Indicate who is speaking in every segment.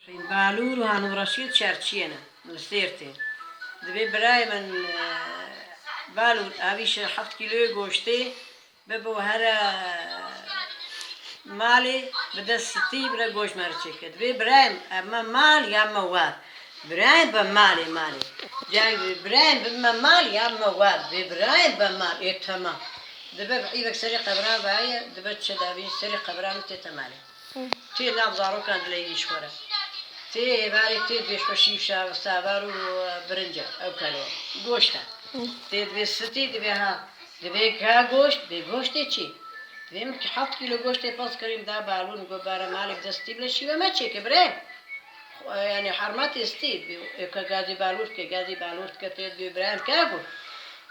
Speaker 1: بالور و هانو رشید شرچیانه لسیرتی دبی برای من بالور آویش 7 کیلو گوشته ببو هر مالی بده 60 برای گوش مرچه کرد دبی برایم اما مال یا مواد برایم به مالی جای برایم به مال یا مواد برایم به مال تمام دبی بعیبک سری قبران باید دبی چه دبی سری قبران تمالی تی نبضارو کند لیدیش خوره تی باری تی دوش بشیف سوار و برنجه او کلو گوشته تی دوی ستی دوی ها دوی که گوشته چی؟ دوی که 7 کیلو گوشته پاس کریم دا بالون گو باره مالک دستی بله شیوه ما چی که برای یعنی حرمت استی که گازی بالورت که تی دوی برایم که گو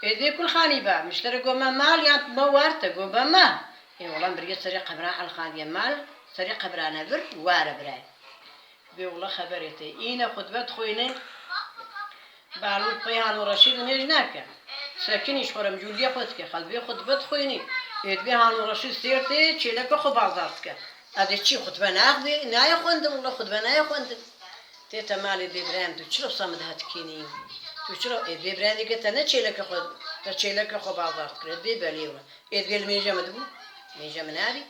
Speaker 1: دوی کل خانی با مشتره گو ما مال یا موارته گو با ما این والله برگه سری قبران الخانی مال سری قبرانه بر واره برای به والله خبرته اینه خطبت خوینه بالور پیان و رشید نیج نکن سکنیش خورم جولیه خود که خلبی خطبت خوینی اد به هان و رشید سیرته چیله که خوب آزاد که ادی چی خطبه نخدی نه خوندم والله خطبه نه خوندم تی تمالی بیبرند تو چرا سامد هات کینی تو چرا اد بیبرندی که تنه چیله که خود تا چیله که خوب آزاد کرد بیبلی والله اد بیل میجه مدبو میجه منابی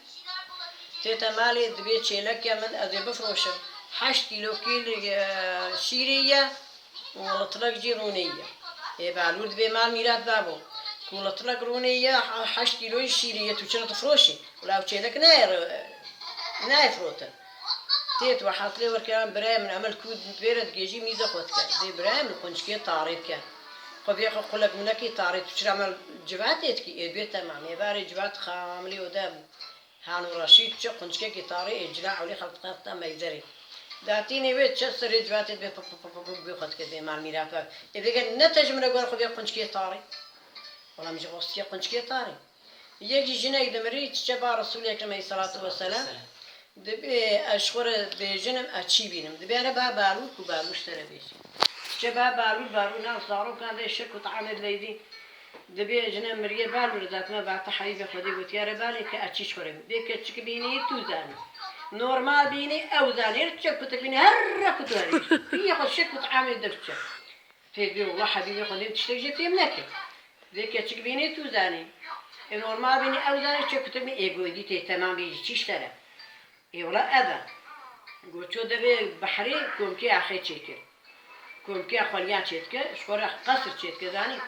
Speaker 1: تی تمالی دبی چیله که من ادی بفروشم 8 کیلو شیریه ولطلق جيرونية بالورد بمال ميرات بابو ولطلق رونية 8 كيلو شيرية تشرت فروشي ولا وشيلك ناير فروتن تيت وحاطلي وركان براي من عمل كود بيرد جيجي ميزة خوتك دي براي من قنشكي طاريد كان خبي يقول لك منكي طاريد تشرى عمل جبات يتكي بيت تمام يباري جبات خاملي ودم هانو رشيد شو قنشكي طاري اجلاع ولي خلطات ما يجري داتینی وید چه سری جواتت به خود که مال میرفت دیگه نتج من اگر خودی قنچکی تاری ولی میشه قصدی قنچکی تاری یکی جنگ دمری چه با رسول اکرم صلی الله علیه و سلم دبی اشخور به جنم اچی بینم دبی انا با بالور کو بالور سر بیش چه با بالور نه صارو کان ده شک و طعام لیدی دبی جنم مریه بالور ذات ما بعد حبیب خودی گفت یا ربالی که اچیش خورم دیگه چک بینی تو زنی نورمال بيني أو زانير تشكت بيني هركت هذي هي خد شكت عامل دفتر تيجي والله حبيبي خليني تشتري في منك ذيك تشك بيني تو زاني نورمال بيني أو زانير تشكت بيني إيه قولي تي تمام بيجي تشتري إيه والله أذا قلت شو ده بحري كم كي أخي تشكر كم كي أخويا تشكر شكرا قصر تشكر زاني